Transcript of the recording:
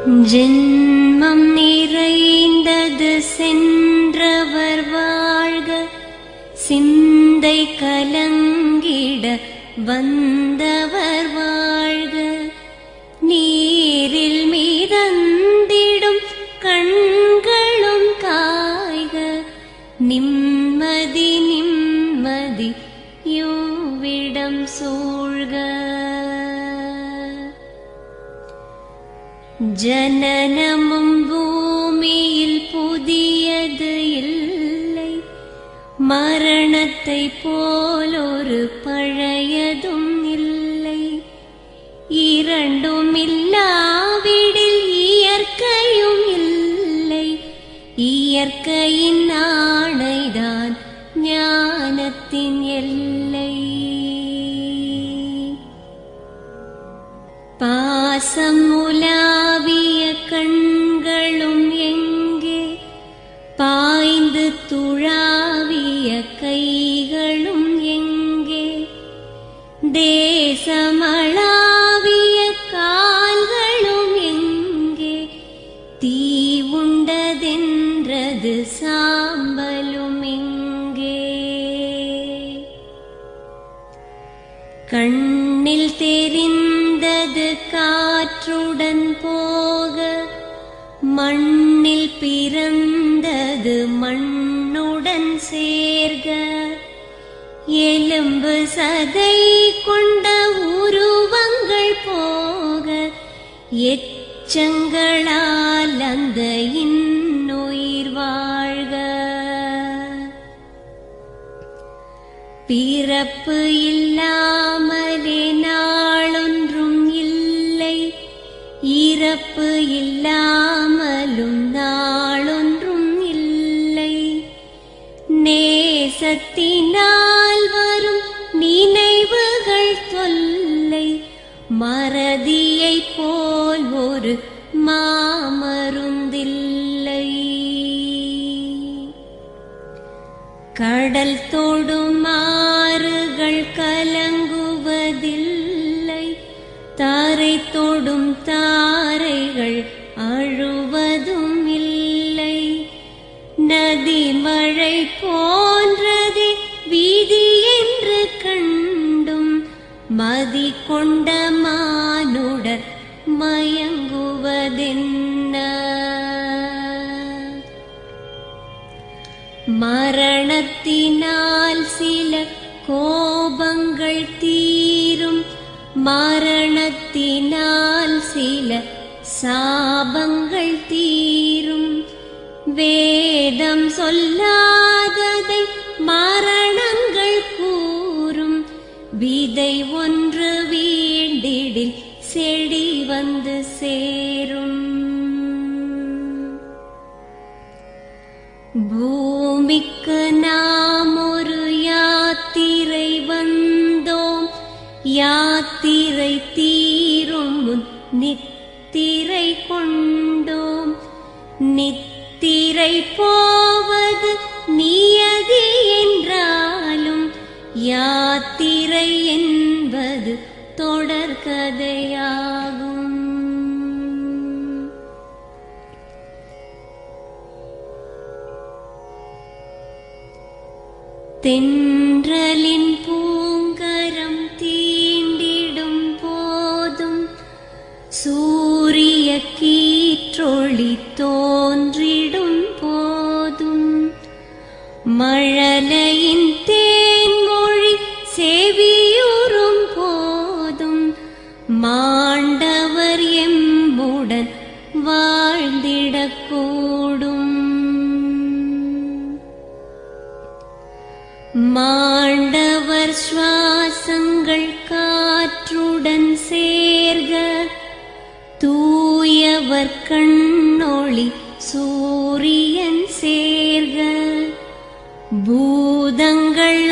ஜென்மம் நிறைந்தது சென்றவர் வாழ்க, சிந்தை கலங்கிட வந்தவர் வாழ்க. நீரில் மிதந்திடும் கண்களும் காய்க, நிம்மதி நிம்மதி யோவிடம் சூழ்க. ஜனனமும் பூமியில் புதியது இல்லை, மரணத்தை போலொரு பழையதும் இல்லை. இரண்டும் இல்லாவிடில் இயற்கையும் இல்லை, இயற்கையின் ஆணைதான் ஞானத்தின் எல்லை. பாசம் உலாவிய கண்களும் எங்கே, பாய்ந்து துழாவிய கைகளும் எங்கே, தேசமளாவிய கால்களும் எங்கே, தீ உண்டதென்றது சாம்பலும் எங்கே. கண்ணில் தெரிந்தது காற்றுடன் போக, மண்ணில் பிறந்தது மண்ணுடன் சேர்க. எலும்பு சதை கொண்ட உருவங்கள் போக, எச்சங்களால் அந்த இன்னுயிர் வாழ்க. பிறப்பு இல்லாமலே நாளொன்றும் இல்லை, இறப்பு இல்லாமலும் நாளொன்றும் இல்லை. நேசத்தினால் வரும் நினைவுகள் தொல்லை, மறதியை போல் ஒரு மாமருந்தில்லை. கடல் தொடும் ஆறுகள் கலங்குவதில்லை, தாரை தொடும் தாரைகள் அழுவதும் இல்லை. நதி மழை போன்றதே வீதி என்று கண்டும், மதி கொண்ட மானுடர் மயங்குவதென்ன. மரணத்தினால் சில கோபங்கள் தீரும், மரணத்தினால் சில சாபங்கள் தீரும். வேதம் சொல்லாததை மரணங்கள் கூறும், விதை ஒன்று வீண்டிடில் செடி வந்து சேரும். பூமிக்கு நாம் ஒரு யாத்திரை வந்தோம், யாத்திரை தீரும் முன் நித்திரை கொண்டோம். நித்திரை போவது நியதி என்றாலும், யாத்திரை என்பது தொடர்கதையாகும். தென்றலின் பூங்கரம் தீண்டிடும் போதும், சூரிய கீற்றொளி தோன்றிடும் போதும், மழலையின் தேன்மொழி செவியுறும் போதும், மாண்டவர் எம்முடன் வாழ்ந்திடக்கூடும். மாண்டவர் சுவாசங்கள் காற்றுடன் சேர்க, தூயவர் கண்ணொளி சூரியன் சேர்க. பூதங்கள்